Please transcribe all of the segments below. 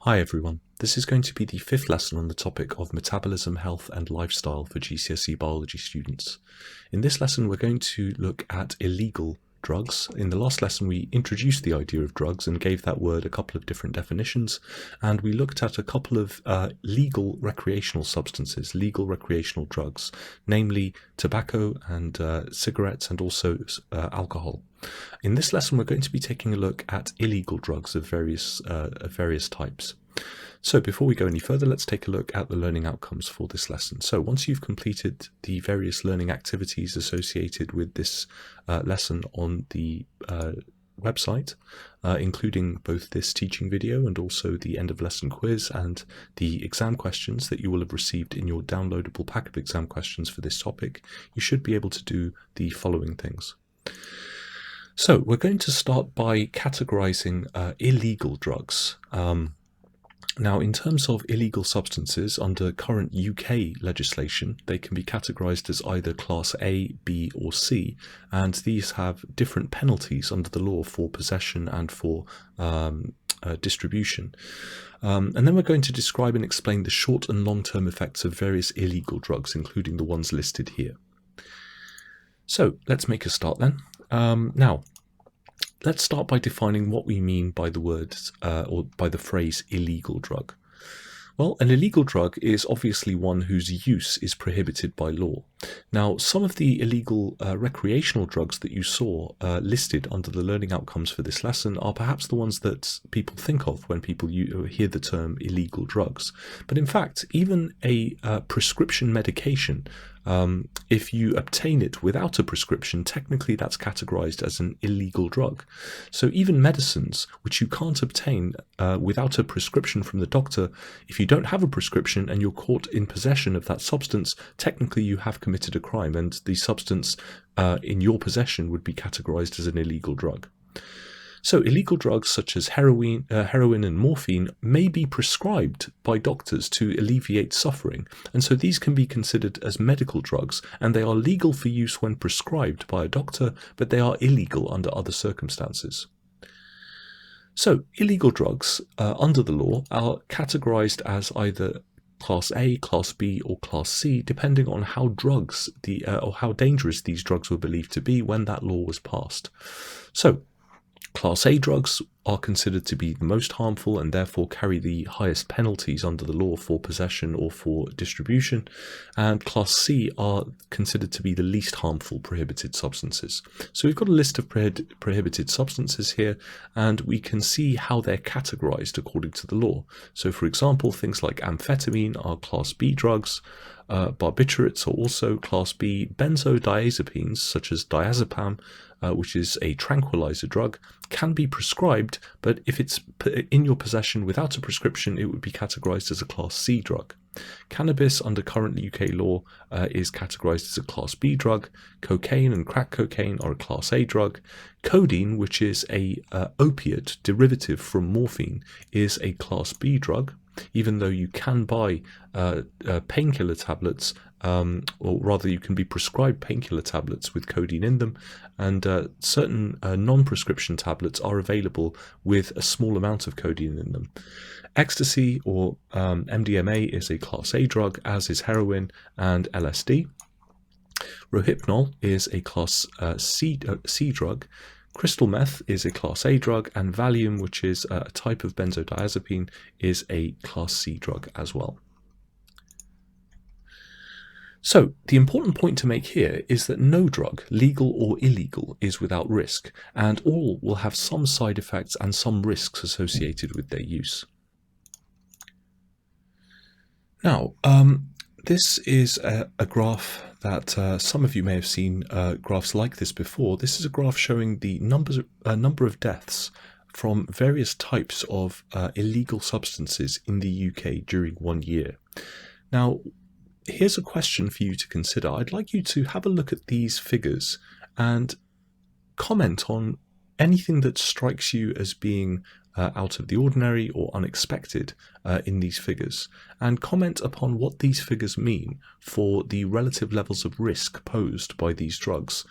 Hi everyone, this is going to be the fifth lesson on the topic of metabolism, health and lifestyle for GCSE biology students. In this lesson we're going to look at illegal drugs. In the last lesson we introduced the idea of drugs and gave that word a couple of different definitions, and we looked at a couple of legal recreational substances, legal recreational drugs, namely tobacco and cigarettes and also alcohol. In this lesson we're going to be taking a look at illegal drugs of various types. So before we go any further, let's take a look at the learning outcomes for this lesson. So once you've completed the various learning activities associated with this lesson on the website, including both this teaching video and also the end of lesson quiz and the exam questions that you will have received in your downloadable pack of exam questions for this topic, you should be able to do the following things. So we're going to start by categorizing illegal drugs. Now, in terms of illegal substances, under current UK legislation, they can be categorized as either Class A, B or C, and these have different penalties under the law for possession and for distribution. And then we're going to describe and explain the short and long-term effects of various illegal drugs, including the ones listed here. So let's make a start then. Now, let's start by defining what we mean by the words or by the phrase illegal drug. Well, an illegal drug is obviously one whose use is prohibited by law. Now, some of the illegal recreational drugs that you saw listed under the learning outcomes for this lesson are perhaps the ones that people think of when people hear the term illegal drugs. But in fact, even a prescription medication, if you obtain it without a prescription, technically that's categorized as an illegal drug. So even medicines which you can't obtain without a prescription from the doctor, if you don't have a prescription and you're caught in possession of that substance, technically you have committed a crime and the substance in your possession would be categorized as an illegal drug. So illegal drugs such as heroin and morphine may be prescribed by doctors to alleviate suffering, and so these can be considered as medical drugs, and they are legal for use when prescribed by a doctor, but they are illegal under other circumstances. So illegal drugs under the law are categorized as either Class A, Class B or Class C, depending on how or how dangerous these drugs were believed to be when that law was passed. So Class A drugs are considered to be the most harmful and therefore carry the highest penalties under the law for possession or for distribution, and Class C are considered to be the least harmful prohibited substances. So we've got a list of prohibited substances here, and we can see how they're categorized according to the law. So for example, things like amphetamine are Class B drugs, barbiturates are also Class B, benzodiazepines such as diazepam, which is a tranquilizer drug, can be prescribed, but if it's in your possession without a prescription, it would be categorized as a Class C drug. Cannabis under current UK law is categorized as a Class B drug. Cocaine and crack cocaine are a Class A drug. Codeine, which is a opiate derivative from morphine, is a Class B drug, even though you can buy painkiller tablets, or rather you can be prescribed painkiller tablets with codeine in them, and certain non-prescription tablets are available with a small amount of codeine in them. Ecstasy or MDMA is a Class A drug, as is heroin and LSD. Rohypnol is a Class C drug. Crystal meth is a Class A drug, and Valium, which is a type of benzodiazepine, is a Class C drug as well. So the important point to make here is that no drug, legal or illegal, is without risk, and all will have some side effects and some risks associated with their use. Now, this is a graph that some of you may have seen graphs like this before. This is a graph showing the number of deaths from various types of illegal substances in the UK during 1 year. Now, here's a question for you to consider. I'd like you to have a look at these figures and comment on anything that strikes you as being out of the ordinary or unexpected in these figures, and comment upon what these figures mean for the relative levels of risk posed by these drugs.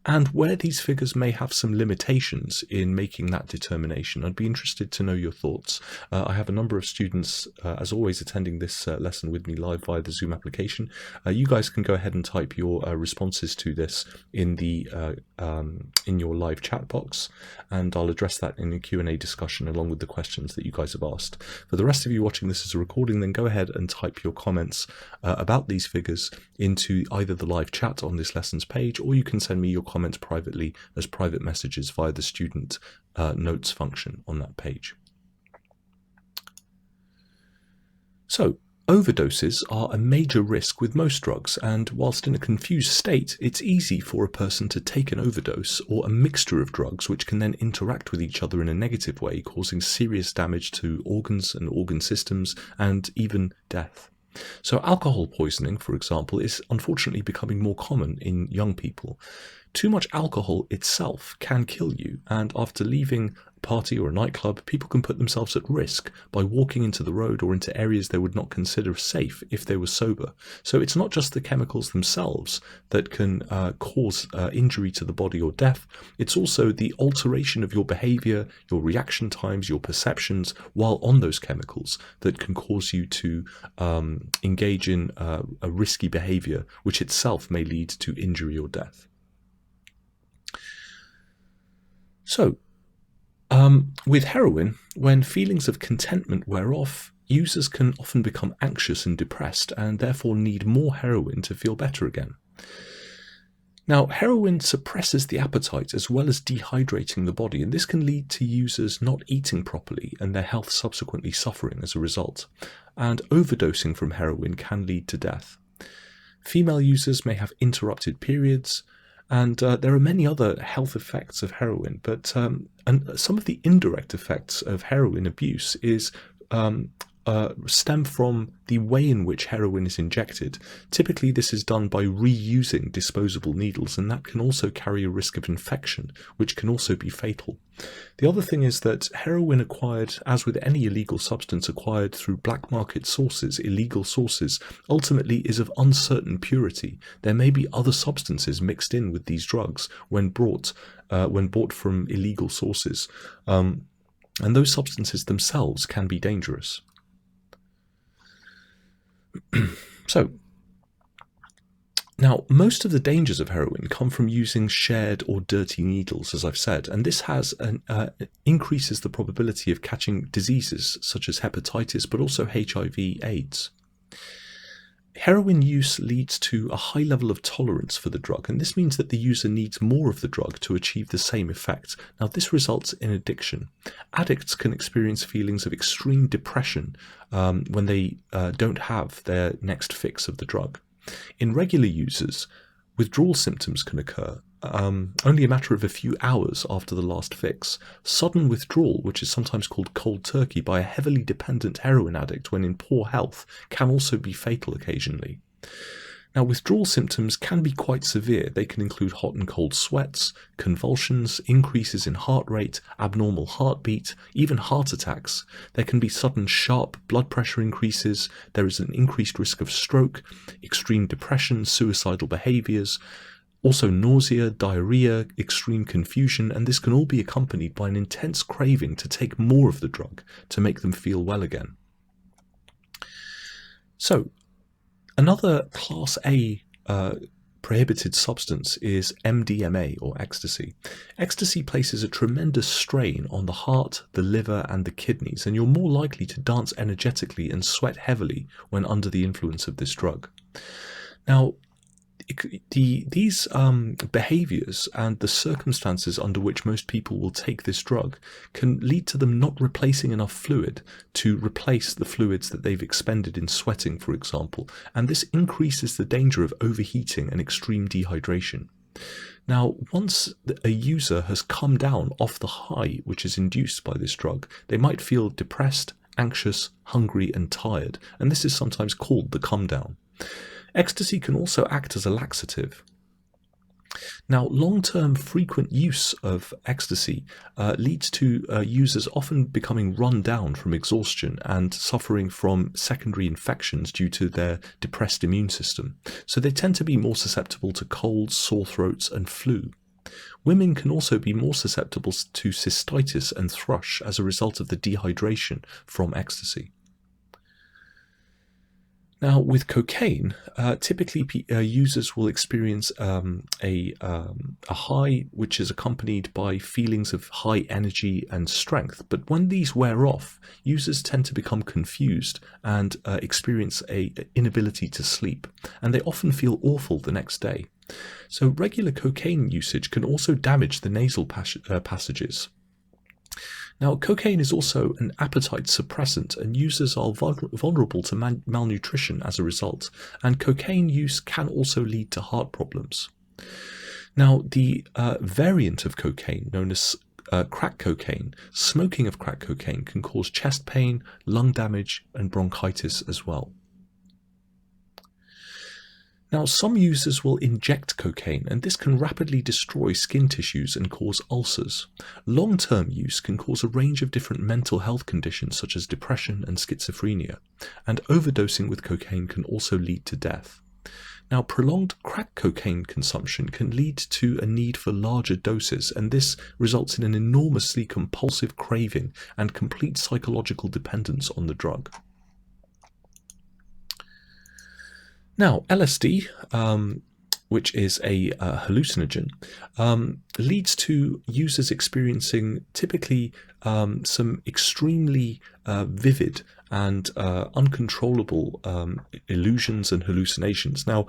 and where these figures may have some limitations in making that determination. I'd be interested to know your thoughts. I have a number of students, as always, attending this lesson with me live via the Zoom application. You guys can go ahead and type your responses to this in your live chat box, and I'll address that in a Q&A discussion along with the questions that you guys have asked. For the rest of you watching this as a recording, then go ahead and type your comments about these figures into either the live chat on this lessons page, or you can send me your comments privately as private messages via the student notes function on that page. So, overdoses are a major risk with most drugs, and whilst in a confused state, it's easy for a person to take an overdose or a mixture of drugs which can then interact with each other in a negative way, causing serious damage to organs and organ systems and even death. So alcohol poisoning, for example, is unfortunately becoming more common in young people. Too much alcohol itself can kill you, and after leaving a party or a nightclub, people can put themselves at risk by walking into the road or into areas they would not consider safe if they were sober. So it's not just the chemicals themselves that can cause injury to the body or death, it's also the alteration of your behavior, your reaction times, your perceptions while on those chemicals that can cause you to engage in a risky behavior, which itself may lead to injury or death. So, with heroin, when feelings of contentment wear off, users can often become anxious and depressed and therefore need more heroin to feel better again. Now, heroin suppresses the appetite as well as dehydrating the body, and this can lead to users not eating properly and their health subsequently suffering as a result. And overdosing from heroin can lead to death. Female users may have interrupted periods, and there are many other health effects of heroin, but and some of the indirect effects of heroin abuse stem from the way in which heroin is injected. Typically this is done by reusing disposable needles, and that can also carry a risk of infection, which can also be fatal. The other thing is that heroin acquired, as with any illegal substance acquired through black market sources, illegal sources, ultimately is of uncertain purity. There may be other substances mixed in with these drugs when bought from illegal sources, and those substances themselves can be dangerous. So, now most of the dangers of heroin come from using shared or dirty needles, as I've said, and this increases the probability of catching diseases such as hepatitis, but also HIV/AIDS. Heroin use leads to a high level of tolerance for the drug, and this means that the user needs more of the drug to achieve the same effect. Now, this results in addiction. Addicts can experience feelings of extreme depression when they don't have their next fix of the drug. In regular users, withdrawal symptoms can occur only a matter of a few hours after the last fix. Sudden withdrawal, which is sometimes called cold turkey by a heavily dependent heroin addict when in poor health, can also be fatal occasionally. Now, withdrawal symptoms can be quite severe. They can include hot and cold sweats, convulsions, increases in heart rate, abnormal heartbeat, even heart attacks. There can be sudden sharp blood pressure increases. There is an increased risk of stroke, extreme depression, suicidal behaviors, also nausea, diarrhea, extreme confusion, and this can all be accompanied by an intense craving to take more of the drug to make them feel well again. So, another Class A prohibited substance is MDMA, or ecstasy. Ecstasy places a tremendous strain on the heart, the liver, and the kidneys, and you're more likely to dance energetically and sweat heavily when under the influence of this drug. Now, these behaviors and the circumstances under which most people will take this drug can lead to them not replacing enough fluid to replace the fluids that they've expended in sweating, for example, and this increases the danger of overheating and extreme dehydration. Now, once a user has come down off the high which is induced by this drug, they might feel depressed, anxious, hungry, and tired, and this is sometimes called the come down. Ecstasy can also act as a laxative. Now, long-term frequent use of ecstasy leads to users often becoming run down from exhaustion and suffering from secondary infections due to their depressed immune system. So they tend to be more susceptible to colds, sore throats, and flu. Women can also be more susceptible to cystitis and thrush as a result of the dehydration from ecstasy. Now, with cocaine, typically users will experience a high which is accompanied by feelings of high energy and strength. But when these wear off, users tend to become confused and experience an inability to sleep, and they often feel awful the next day. So regular cocaine usage can also damage the nasal passages. Now, cocaine is also an appetite suppressant, and users are vulnerable to malnutrition as a result, and cocaine use can also lead to heart problems. Now, the variant of cocaine, known as crack cocaine, smoking of crack cocaine can cause chest pain, lung damage, and bronchitis as well. Now, some users will inject cocaine, and this can rapidly destroy skin tissues and cause ulcers. Long-term use can cause a range of different mental health conditions such as depression and schizophrenia, and overdosing with cocaine can also lead to death. Now, prolonged crack cocaine consumption can lead to a need for larger doses, and this results in an enormously compulsive craving and complete psychological dependence on the drug. Now, LSD, which is a hallucinogen, leads to users experiencing typically some extremely vivid and uncontrollable illusions and hallucinations. Now,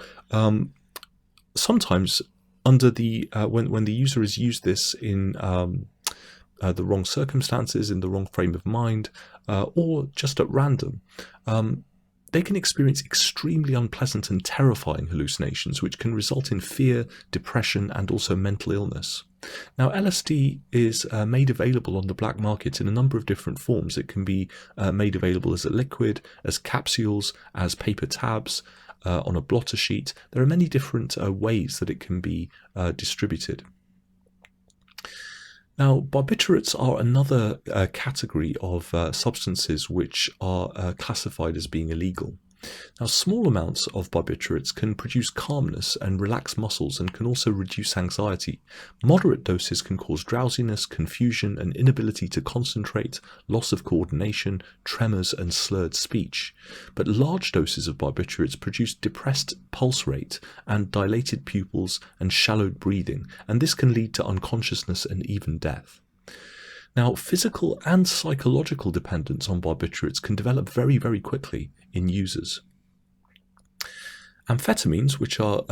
sometimes under the when the user has used this in the wrong circumstances, in the wrong frame of mind, or just at random, they can experience extremely unpleasant and terrifying hallucinations, which can result in fear, depression, and also mental illness. Now, LSD is made available on the black market in a number of different forms. It can be made available as a liquid, as capsules, as paper tabs, on a blotter sheet. There are many different ways that it can be distributed. Now, barbiturates are another category of substances which are classified as being illegal. Now, small amounts of barbiturates can produce calmness and relax muscles and can also reduce anxiety. Moderate doses can cause drowsiness, confusion, and inability to concentrate, loss of coordination, tremors, and slurred speech. But large doses of barbiturates produce depressed pulse rate and dilated pupils and shallowed breathing, and this can lead to unconsciousness and even death. Now, physical and psychological dependence on barbiturates can develop very, very quickly in users. Amphetamines, which are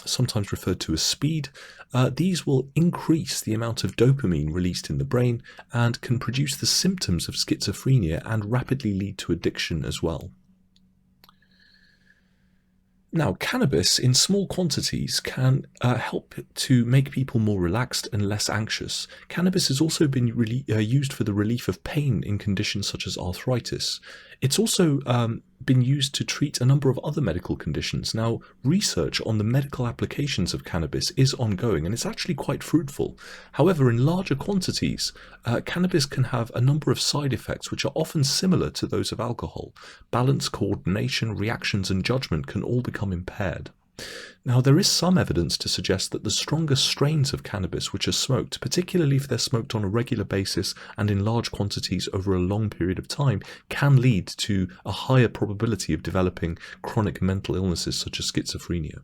sometimes referred to as speed, these will increase the amount of dopamine released in the brain and can produce the symptoms of schizophrenia and rapidly lead to addiction as well. Now, cannabis in small quantities can help to make people more relaxed and less anxious. Cannabis has also been used for the relief of pain in conditions such as arthritis. It's also been used to treat a number of other medical conditions. Now, research on the medical applications of cannabis is ongoing, and it's actually quite fruitful. However, in larger quantities, cannabis can have a number of side effects which are often similar to those of alcohol. Balance, coordination, reactions, and judgment can all become impaired. Now, there is some evidence to suggest that the stronger strains of cannabis which are smoked, particularly if they're smoked on a regular basis and in large quantities over a long period of time, can lead to a higher probability of developing chronic mental illnesses such as schizophrenia.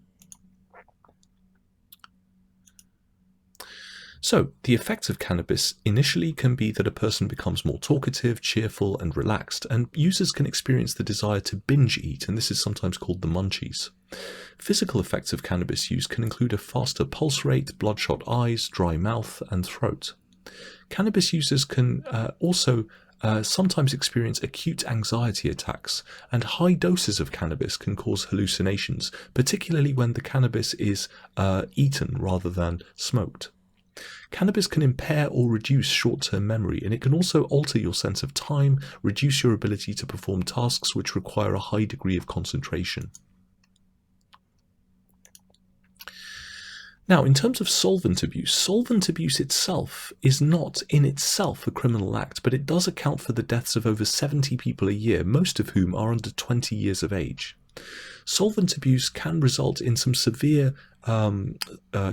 So, the effects of cannabis initially can be that a person becomes more talkative, cheerful, and relaxed, and users can experience the desire to binge eat, and this is sometimes called the munchies. Physical effects of cannabis use can include a faster pulse rate, bloodshot eyes, dry mouth, and throat. Cannabis users can also sometimes experience acute anxiety attacks, and high doses of cannabis can cause hallucinations, particularly when the cannabis is eaten rather than smoked. Cannabis can impair or reduce short-term memory, and it can also alter your sense of time, reduce your ability to perform tasks which require a high degree of concentration. Now, in terms of solvent abuse itself is not in itself a criminal act, but it does account for the deaths of over 70 people a year, most of whom are under 20 years of age. Solvent abuse can result in some severe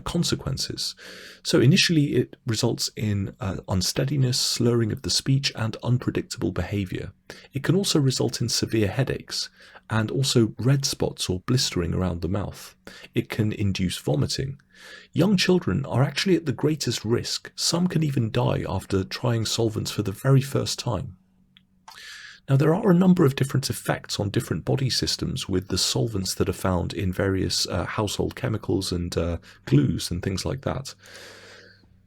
consequences. So initially it results in unsteadiness, slurring of the speech, and unpredictable behavior. It can also result in severe headaches and also red spots or blistering around the mouth. It can induce vomiting. Young children are actually at the greatest risk. Some can even die after trying solvents for the very first time. Now, there are a number of different effects on different body systems with the solvents that are found in various household chemicals and glues and things like that.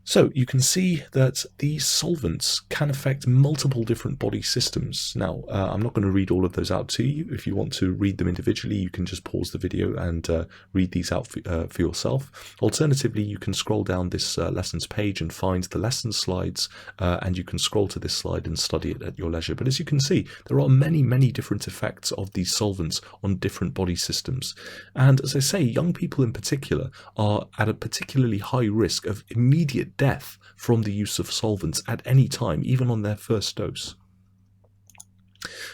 So you can see that these solvents can affect multiple different body systems. Now, I'm not going to read all of those out to you. If you want to read them individually, you can just pause the video and read these out for yourself. Alternatively, you can scroll down this lessons page and find the lesson slides, and you can scroll to this slide and study it at your leisure. But as you can see, there are many, many different effects of these solvents on different body systems. And as I say, young people in particular are at a particularly high risk of immediate death from the use of solvents at any time, even on their first dose.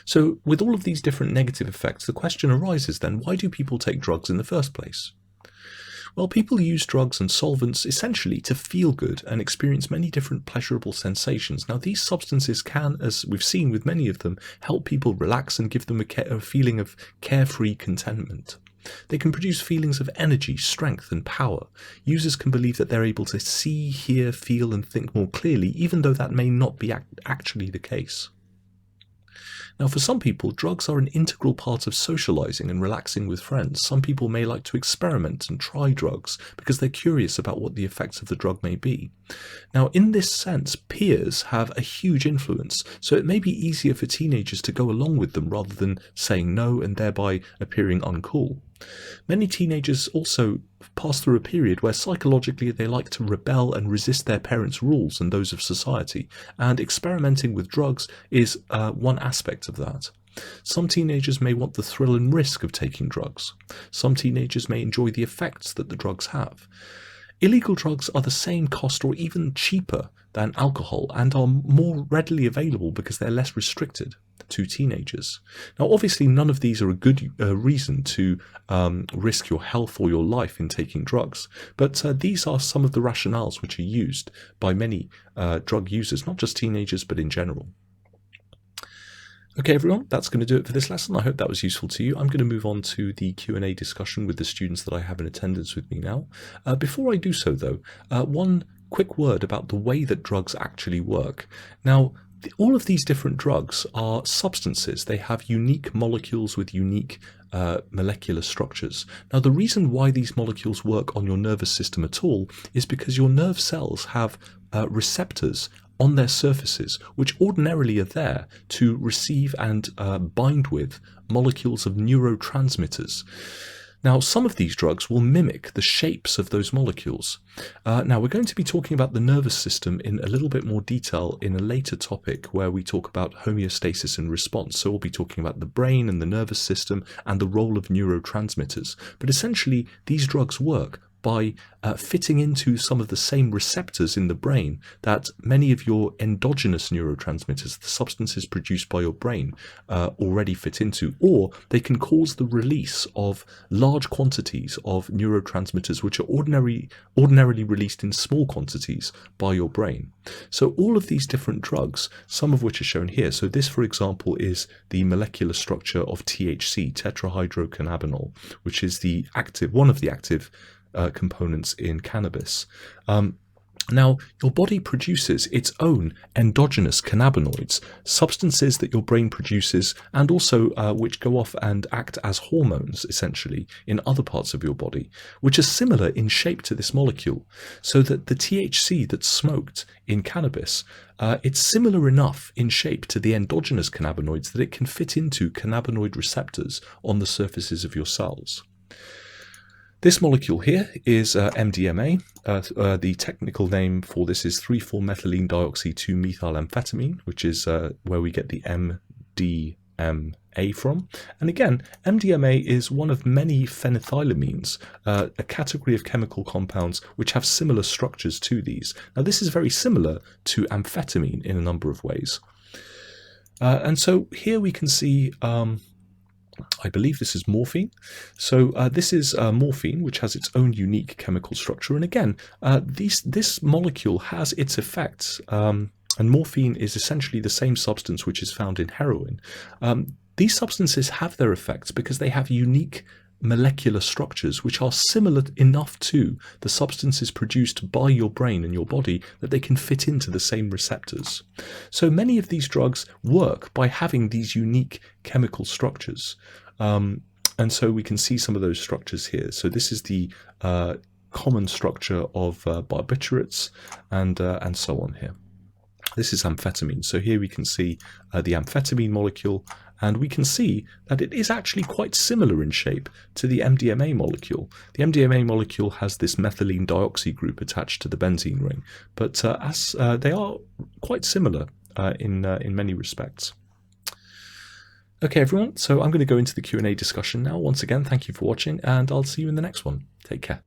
So with all of these different negative effects, the question arises then, why do people take drugs in the first place? Well, people use drugs and solvents essentially to feel good and experience many different pleasurable sensations. Now, these substances can, as we've seen with many of them, help people relax and give them a feeling of carefree contentment. They can produce feelings of energy, strength, and power. Users can believe that they're able to see, hear, feel, and think more clearly, even though that may not be actually the case. Now, for some people, drugs are an integral part of socializing and relaxing with friends. Some people may like to experiment and try drugs because they're curious about what the effects of the drug may be. Now, in this sense, peers have a huge influence, so it may be easier for teenagers to go along with them rather than saying no and thereby appearing uncool. Many teenagers also pass through a period where psychologically they like to rebel and resist their parents' rules and those of society, and experimenting with drugs is one aspect of that. Some teenagers may want the thrill and risk of taking drugs. Some teenagers may enjoy the effects that the drugs have. Illegal drugs are the same cost or even cheaper than alcohol and are more readily available because they're less restricted to teenagers. Now, obviously, none of these are a good reason to risk your health or your life in taking drugs, but these are some of the rationales which are used by many drug users, not just teenagers, but in general. Okay, everyone, that's going to do it for this lesson. I hope that was useful to you. I'm going to move on to the Q&A discussion with the students that I have in attendance with me now. Before I do so, though, one quick word about the way that drugs actually work. Now, all of these different drugs are substances. They have unique molecules with unique molecular structures. Now, the reason why these molecules work on your nervous system at all is because your nerve cells have receptors on their surfaces, which ordinarily are there to receive and bind with molecules of neurotransmitters. Now, some of these drugs will mimic the shapes of those molecules. Now, we're going to be talking about the nervous system in a little bit more detail in a later topic where we talk about homeostasis and response. So we'll be talking about the brain and the nervous system and the role of neurotransmitters. But essentially, these drugs work by fitting into some of the same receptors in the brain that many of your endogenous neurotransmitters, the substances produced by your brain, already fit into, or they can cause the release of large quantities of neurotransmitters which are ordinarily released in small quantities by your brain. So all of these different drugs, some of which are shown here, so this, for example, is the molecular structure of THC, tetrahydrocannabinol, which is one of the active components in cannabis. Now, your body produces its own endogenous cannabinoids, substances that your brain produces and also which go off and act as hormones, essentially, in other parts of your body, which are similar in shape to this molecule, so that the THC that's smoked in cannabis, it's similar enough in shape to the endogenous cannabinoids that it can fit into cannabinoid receptors on the surfaces of your cells. This molecule here is MDMA. The technical name for this is 3,4-methylene dioxy-2-methylamphetamine, which is where we get the MDMA from. And again, MDMA is one of many phenethylamines, a category of chemical compounds which have similar structures to these. Now, this is very similar to amphetamine in a number of ways. And so here we can see I believe this is morphine. So this is morphine, which has its own unique chemical structure. And again, this molecule has its effects. And morphine is essentially the same substance which is found in heroin. These substances have their effects because they have unique molecular structures which are similar enough to the substances produced by your brain and your body that they can fit into the same receptors. So many of these drugs work by having these unique chemical structures. And so we can see some of those structures here. So this is the common structure of barbiturates and so on here. This is amphetamine. So here we can see the amphetamine molecule, and we can see that it is actually quite similar in shape to the MDMA molecule. The MDMA molecule has this methylene dioxy group attached to the benzene ring, but as they are quite similar in many respects. Okay, everyone, so I'm going to go into the Q&A discussion now. Once again, thank you for watching, and I'll see you in the next one. Take care.